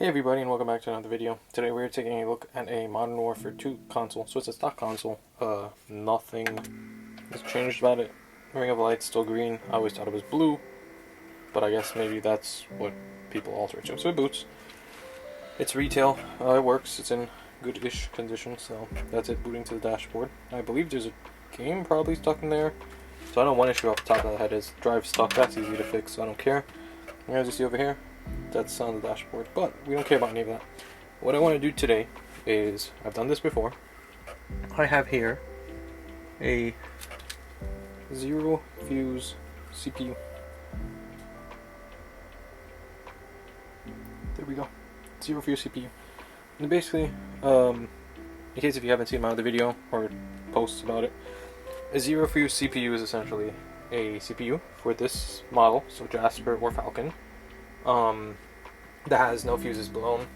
Hey everybody, and welcome back to another video. Today we're taking a look at a Modern Warfare 2 console. So it's a stock console. Nothing has changed about it. Ring of Light's still green. I always thought it was blue, but I guess maybe that's what people alter it to. So it boots. It's retail. It works. It's in good-ish condition, so that's it booting to the dashboard. I believe there's a game probably stuck in there. So I know one issue off the top of the head is drive stuck. That's easy to fix, so I don't care. And as you see over here, that's on the dashboard, but we don't care about any of that. What I want to do today is, I've done this before. I have here a zero fuse CPU. There we go. Zero fuse CPU. And basically, in case if you haven't seen my other video or posts about it, a zero fuse CPU is essentially a CPU for this model, so Jasper or Falcon. That has no fuses blown,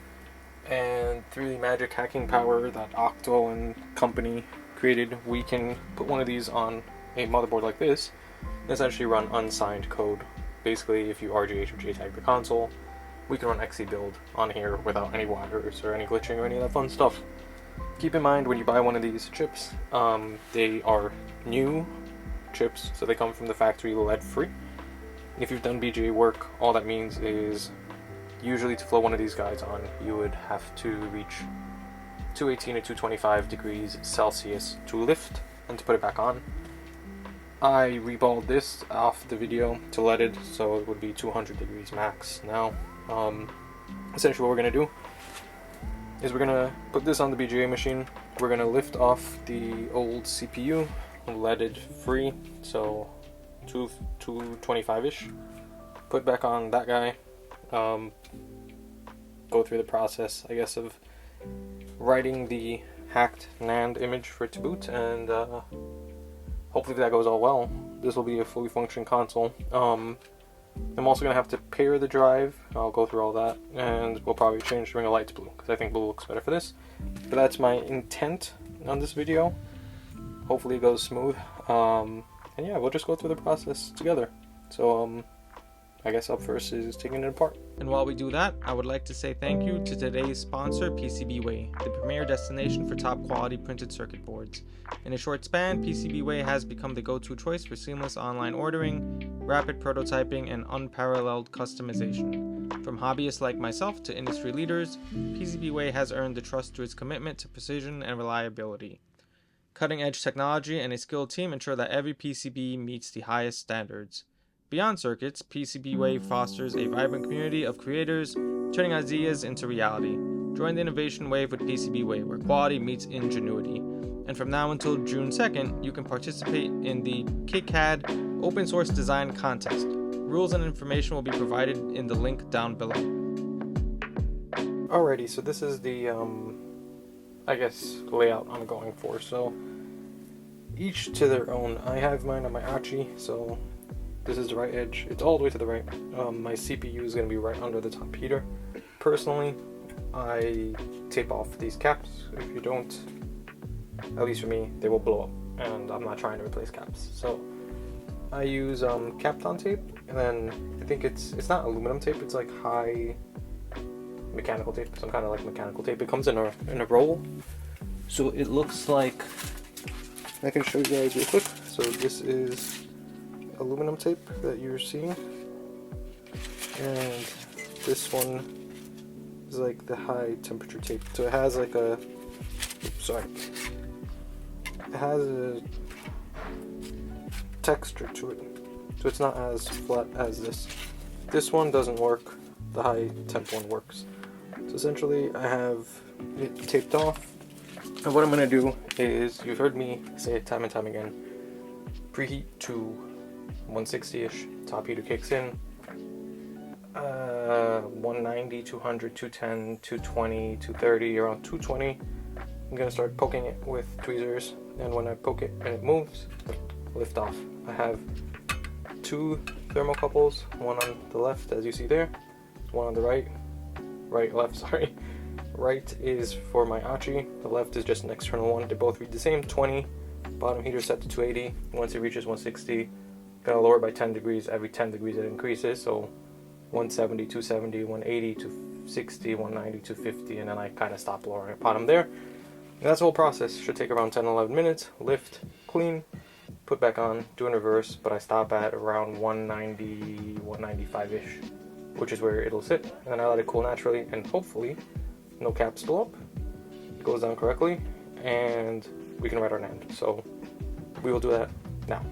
and through the magic hacking power that Octo and company created, we can put one of these on a motherboard like this and essentially run unsigned code. Basically, if you RGH or JTAG the console, we can run XC build on here without any wires or any glitching or any of that fun stuff. Keep in mind when you buy one of these chips, they are new chips, so they come from the factory lead-free. If you've done BGA work, all that means is usually to flow one of these guys on, you would have to reach 218 to 225 degrees Celsius to lift and to put it back on. I reballed this off the video to leaded, so it would be 200 degrees max now. Essentially what we're going to do is we're going to put this on the BGA machine. We're going to lift off the old CPU, leaded free, so 225-ish, put back on that guy, go through the process, I guess, of writing the hacked NAND image for it to boot, and hopefully if that goes all well, this will be a fully functioning console. I'm also going to have to pair the drive. I'll go through all that, and we'll probably change the ring of light to blue, because I think blue looks better for this. But that's my intent on this video. Hopefully it goes smooth. And yeah, we'll just go through the process together. So, I guess up first is taking it apart. And while we do that, I would like to say thank you to today's sponsor, PCBWay, the premier destination for top quality printed circuit boards. In a short span, PCBWay has become the go-to choice for seamless online ordering, rapid prototyping, and unparalleled customization. From hobbyists like myself to industry leaders, PCBWay has earned the trust through its commitment to precision and reliability. Cutting-edge technology and a skilled team ensure that every PCB meets the highest standards. Beyond circuits, PCBWay fosters a vibrant community of creators, turning ideas into reality. Join the innovation wave with PCBWay, where quality meets ingenuity. And from now until June 2nd, you can participate in the KiCad Open Source Design Contest. Rules and information will be provided in the link down below. Alrighty, so this is the I guess layout I'm going for. So each to their own. I have mine on my Achi, so this is the right edge. It's all the way to the right. My CPU is going to be right under the top heater. Personally, I tape off these caps. If you don't, at least for me, they will blow up, and I'm not trying to replace caps. So I use Kapton tape, and then I think it's not aluminum tape. It's like high mechanical tape, some kind of like mechanical tape. It comes in a roll, so it looks like, I can show you guys real quick. So this is aluminum tape that you're seeing, and this one is like the high temperature tape. So it has like a, it has a texture to it, so it's not as flat as this. This one doesn't work, the high temp one works. So essentially I have it taped off, and what I'm going to do is, you've heard me say it time and time again, preheat to 160-ish, top heater kicks in, 190, 200, 210, 220, 230, around 220. I'm going to start poking it with tweezers, and when I poke it and it moves, lift off. I have two thermocouples, one on the left as you see there, one on the right. Left, sorry. Right is for my Achi, the left is just an external one. They both read the same, 20. Bottom heater set to 280. Once it reaches 160, gonna lower by 10 degrees. Every 10 degrees it increases, so 170, 270, 180, 260, 190, 250, and then I kind of stop lowering upon them there. And that's the whole process. Should take around 10-11 minutes. Lift, clean, put back on, do in reverse, but I stop at around 190, 195-ish, which is where it'll sit. And then I let it cool naturally, and hopefully no caps still up, it goes down correctly, and we can write our NAND. So we will do that now.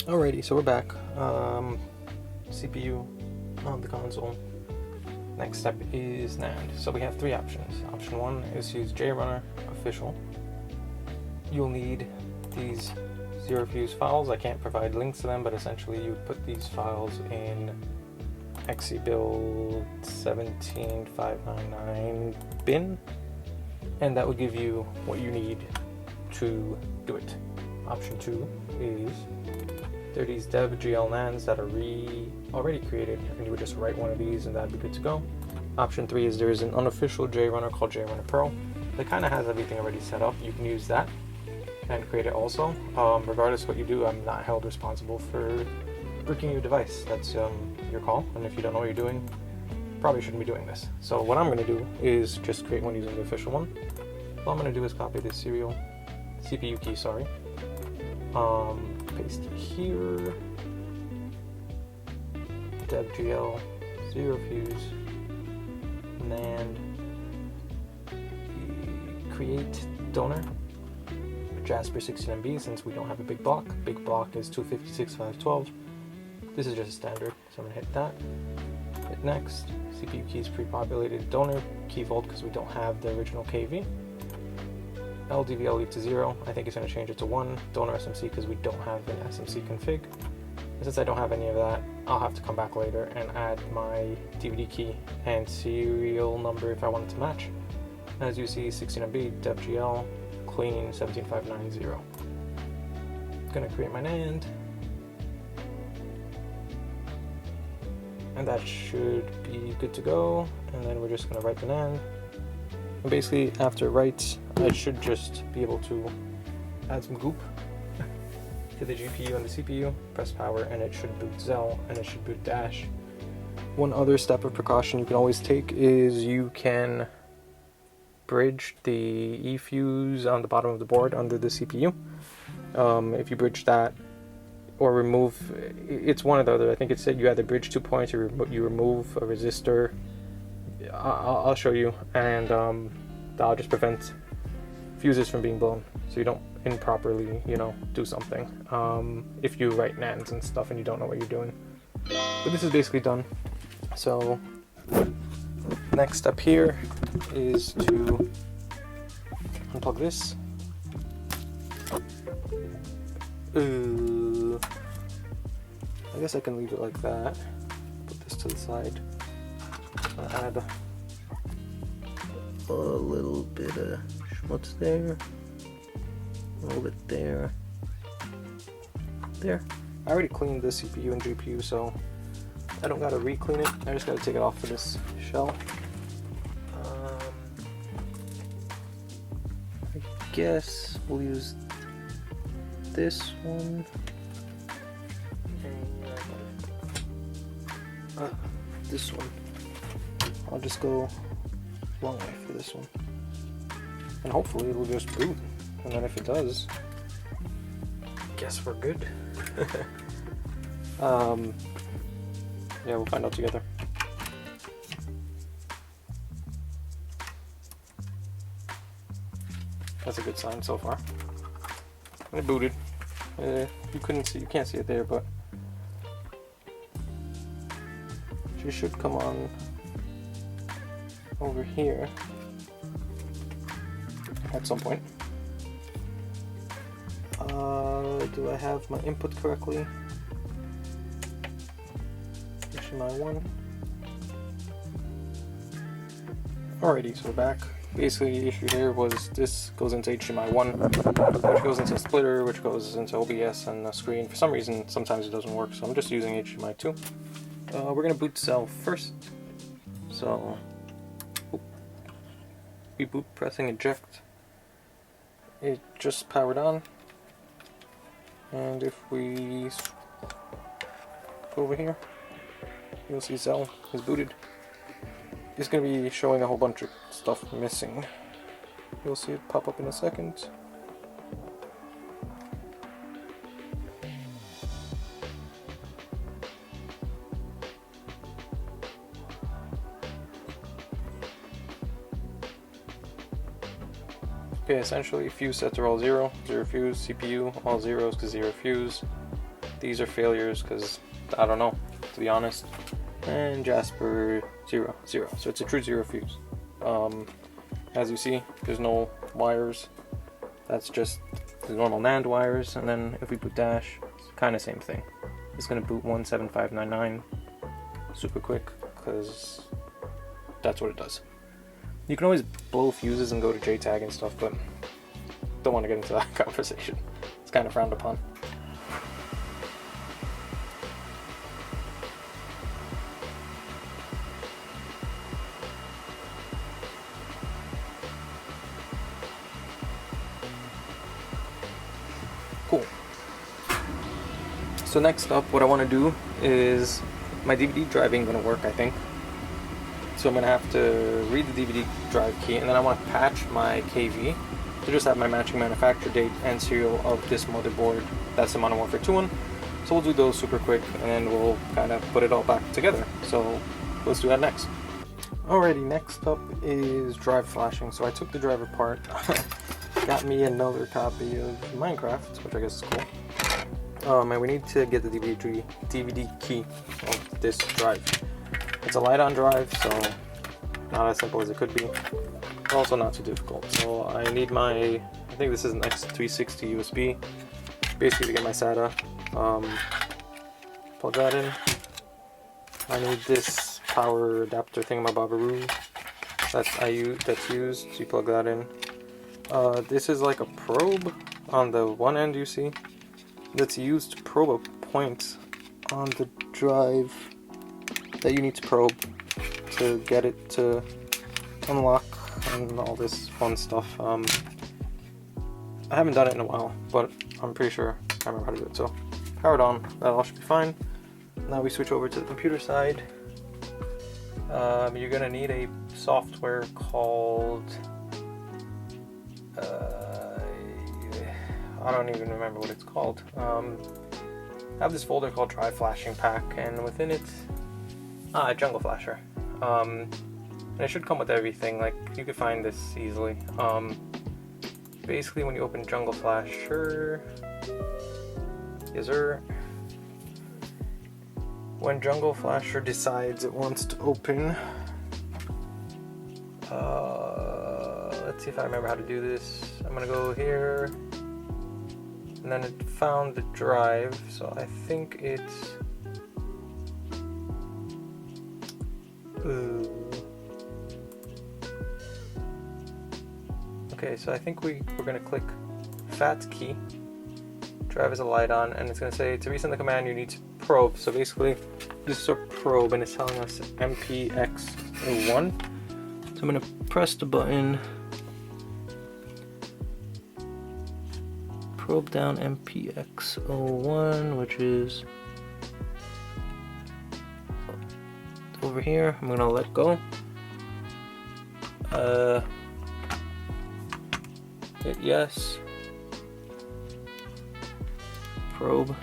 Alrighty, so we're back. CPU on the console. Next step is NAND. So we have three options. Option one is to use JRunner official. You'll need these zero fuse files. I can't provide links to them, but essentially you put these files in XCbuild 17599 bin, and that will give you what you need to do it. Option two is there are these dev GL NANDs that are already created, and you would just write one of these and that'd be good to go. Option three is there's an unofficial JRunner called JRunner Pro that kind of has everything already set up. You can use that and create it also. Regardless of what you do, I'm not held responsible for bricking your device. That's your call, and if you don't know what you're doing, probably shouldn't be doing this. So what I'm going to do is just create one using the official one. All I'm going to do is copy this CPU key, sorry. Paste it here, DevGL, zero fuse, NAND, create donor, Jasper 16MB since we don't have a big block. Big block is 256,512. This is just a standard, so I'm gonna hit that. Hit next. CPU keys pre-populated. Donor key vault because we don't have the original KV. LDVL leave to 0. I think it's gonna change it to 1. Donor SMC because we don't have an SMC config. And since I don't have any of that, I'll have to come back later and add my DVD key and serial number if I want it to match. As you see, 16MB, DevGL, clean 17590. Gonna create my NAND. And that should be good to go. And then we're just gonna write the NAND. And basically, after it writes, I should just be able to add some goop to the GPU and the CPU, press power, and it should boot Zell, and it should boot Dash. One other step of precaution you can always take is you can bridge the eFuse on the bottom of the board under the CPU. If you bridge that or remove, it's one or the other. I think it said you either bridge 2 points or you remove a resistor. I'll show you, and that'll just prevent fuses from being blown, so you don't improperly, do something. If you write NANDs and stuff and you don't know what you're doing. But this is basically done. So next step here is to unplug this. I guess I can leave it like that. Put this to the side. Add a little bit of schmutz there. A little bit there. There. I already cleaned the CPU and GPU, so I don't gotta re-clean it. I just gotta take it off for this shell. I guess we'll use this one. And this one. I'll just go long way for this one. And hopefully it'll just boot. And then if it does, guess we're good. Yeah, we'll find out together. That's a good sign so far. And it booted. You can't see it there, but she should come on over here at some point. Do I have my input correctly? HDMI 1. Alrighty, so we're back. Basically, the issue here was this goes into HDMI 1, which goes into a splitter, which goes into OBS and the screen. For some reason, sometimes it doesn't work, so I'm just using HDMI 2. We're gonna boot Cell first. So, reboot, pressing eject. It just powered on. And if we go over here, you'll see Zell is booted. It's going to be showing a whole bunch of stuff missing. You'll see it pop up in a second. Okay, essentially fuse sets are all 0, 0 fuse, CPU all zeros because 0 fuse. These are failures because I don't know, to be honest. And Jasper 0, 0. So it's a true 0 fuse. As you see, there's no wires. That's just the normal NAND wires. And then if we boot Dash, it's kind of same thing. It's going to boot 17599 super quick because that's what it does. You can always blow fuses and go to JTAG and stuff, but don't want to get into that conversation. It's kind of frowned upon. Cool. So next up, what I want to do is my DVD drive ain't going to work, I think. So I'm going to have to read the DVD drive key, and then I want to patch my KV to just have my matching manufacturer date and serial of this motherboard. That's the Modern Warfare 2 one. So we'll do those super quick, and then we'll kind of put it all back together. So let's do that next. Alrighty, next up is drive flashing. So I took the drive apart, got me another copy of Minecraft, which I guess is cool. And we need to get the DVD key of this drive. It's a light-on drive, so not as simple as it could be, but also not too difficult. So I need my, I think this is an X360 USB, basically to get my SATA. Plug that in. I need this power adapter thingamabobberoo that's used, so you plug that in. This is like a probe on the one end, you see, that's used to probe a point on the drive that you need to probe to get it to unlock and all this fun stuff. I haven't done it in a while, but I'm pretty sure I remember how to do it. So power it on, that all should be fine. Now we switch over to the computer side. You're gonna need a software called I don't even remember what it's called. I have this folder called Drive Flashing Pack, and within it, Jungle Flasher. And it should come with everything. Like, you could find this easily. Basically, when you open Jungle Flasher, yes sir. When Jungle Flasher decides it wants to open, let's see if I remember how to do this. I'm gonna go here, and then it found the drive, so I think it's okay, so I think we're gonna click Fat key. Drive is a light on, and it's gonna say to resend the command you need to probe. So basically, this is a probe, and it's telling us MPX01. So I'm gonna press the button, probe down MPX01, which is over here. I'm gonna let go. Hit yes. Probe.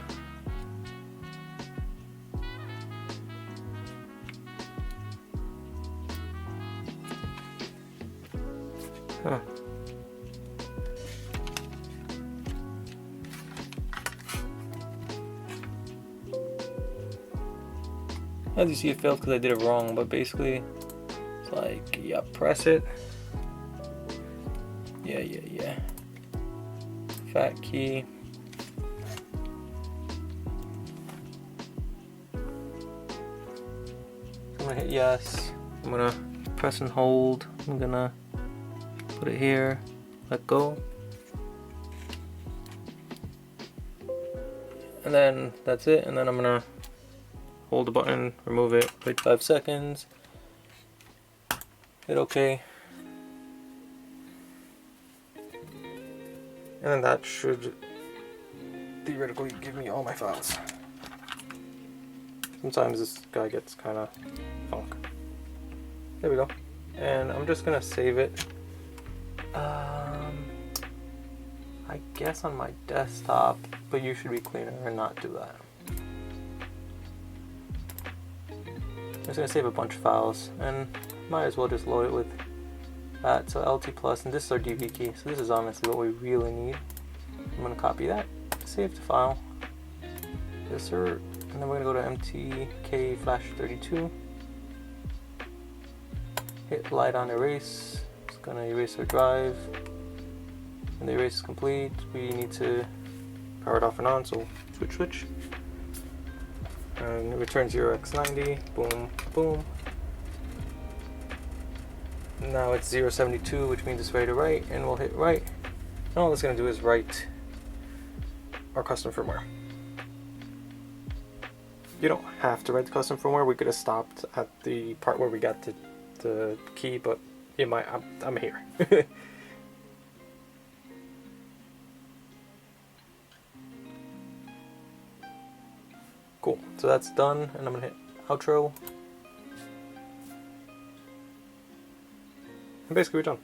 Huh. As you see, it failed because I did it wrong, but basically it's like, yeah, press it. Yeah. Fat key. I'm gonna hit yes. I'm gonna press and hold. I'm gonna put it here, let go. And then that's it. And then I'm gonna hold the button, remove it, wait 5 seconds, hit OK. And then that should theoretically give me all my files. Sometimes this guy gets kind of funk. There we go. And I'm just gonna save it. I guess on my desktop, but you should be cleaner and not do that. I'm just gonna save a bunch of files, and might as well just load it with that. So LT plus, and this is our DV key. So this is honestly what we really need. I'm gonna copy that, save the file. Yes sir. And then we're gonna go to MTK flash 32. Hit light on erase. It's gonna erase our drive. When the erase is complete, we need to power it off and on. So switch. And return 0x90. Boom, boom. Now it's 072, which means it's ready to write, and we'll hit write. And all it's gonna do is write our custom firmware. You don't have to write the custom firmware. We could have stopped at the part where we got the key, but you might. I'm here. Cool. So that's done, and I'm gonna hit outro. And basically we're done.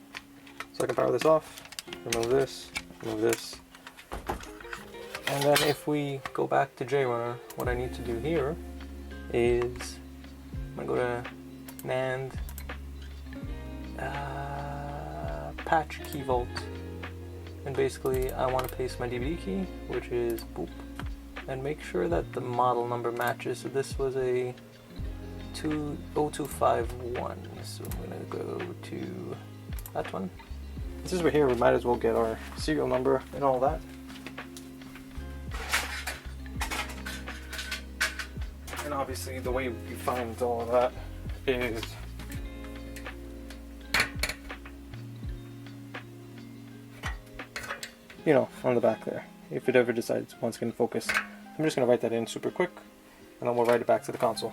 So I can power this off. Remove this. And then if we go back to JRunner, what I need to do here is I'm gonna go to NAND patch key vault, and basically I want to paste my DVD key, which is boop, and make sure that the model number matches. So this was a 0251, so I'm gonna go to that one. Since we're here, we might as well get our serial number and all that. And obviously the way you find all of that is on the back there, if it ever decides once again focus. I'm just going to write that in super quick, and then we'll write it back to the console.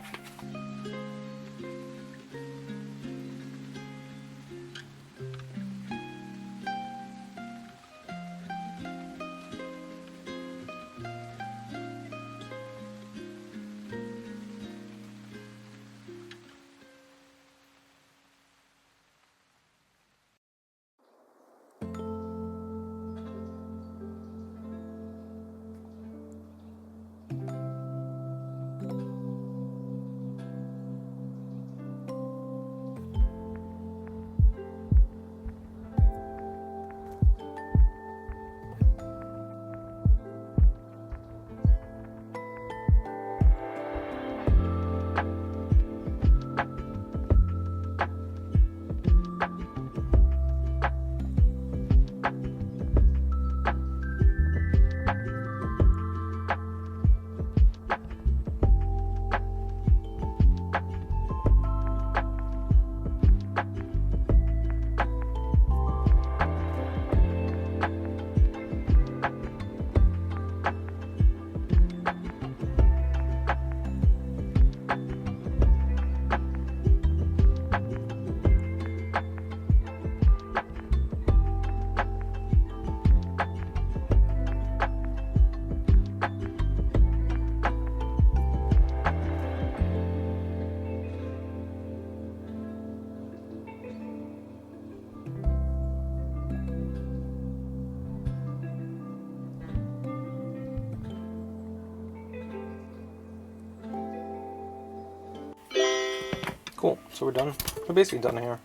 Cool, so we're done. We're basically done here.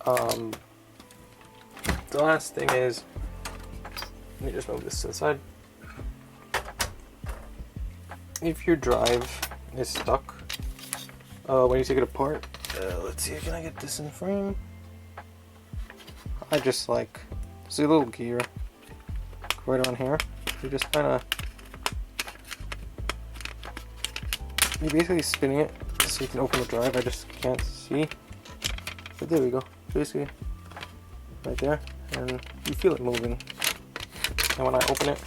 The last thing is, let me just move this to the side. If your drive is stuck, when you take it apart, let's see, can I get this in frame? I just see a little gear right on here. You just you're basically spinning it so you can open the drive. I just can't see, but there we go. Basically, right there, and you feel it moving. And when I open it,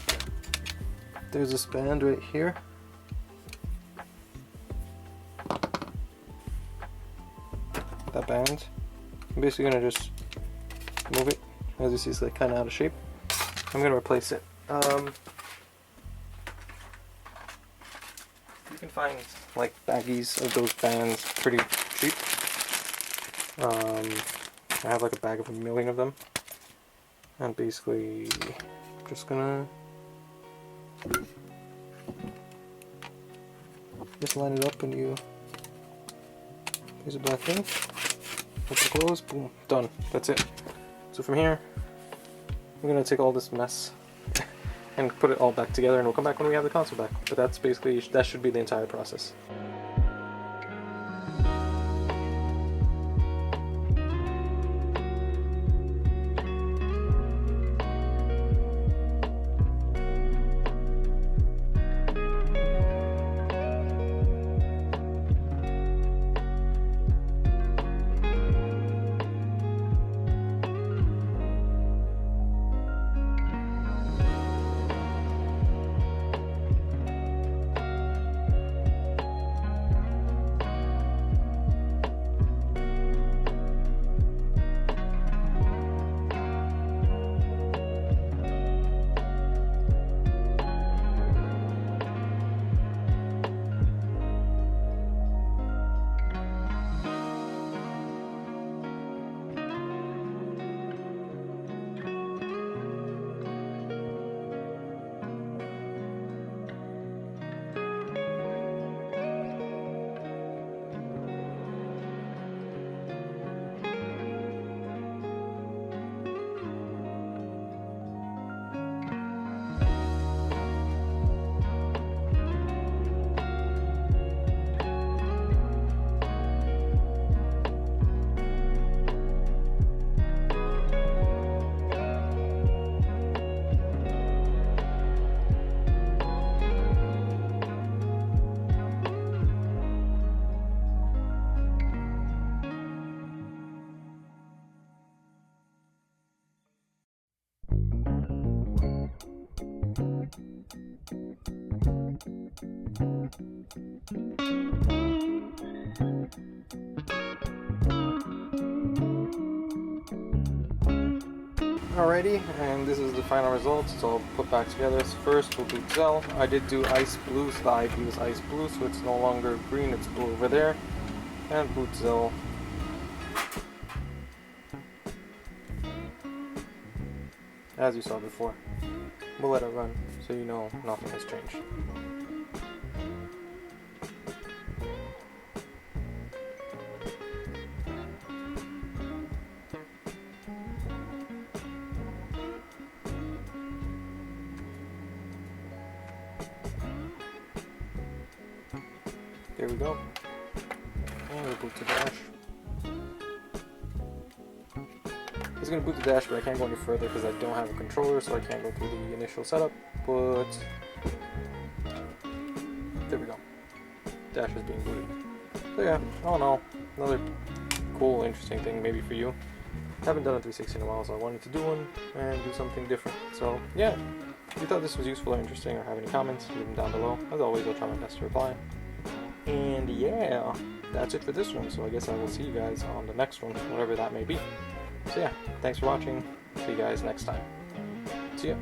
there's this band right here. That band. I'm basically gonna just move it. As you see, it's kind of out of shape. I'm gonna replace it. You can find baggies of those bands pretty cheap. I have a bag of 1,000,000 of them, and basically just gonna just line it up, and you place it back in, open close, boom, done. That's it. So from here, I'm gonna take all this mess and put it all back together, and we'll come back when we have the console back. But that's basically, that should be the entire process. Alrighty, and this is the final result, so I'll put back together. So first we'll boot Zell. I did do ice blue, so the IP was ice blue, so it's no longer green, it's blue over there. And boot Zell. As you saw before. We'll let it run, so you know nothing has changed. There we go. And we'll boot to dash. It's going to boot the dash, but I can't go any further because I don't have a controller, so I can't go through the initial setup, but there we go. Dash is being booted. So yeah, all in all, another cool, interesting thing maybe for you. Haven't done a 360 in a while, so I wanted to do one and do something different. So yeah, if you thought this was useful or interesting or have any comments, leave them down below. As always, I'll try my best to reply. And yeah, that's it for this one, so I guess I will see you guys on the next one, whatever that may be. So yeah, thanks for watching. See you guys next time. See ya.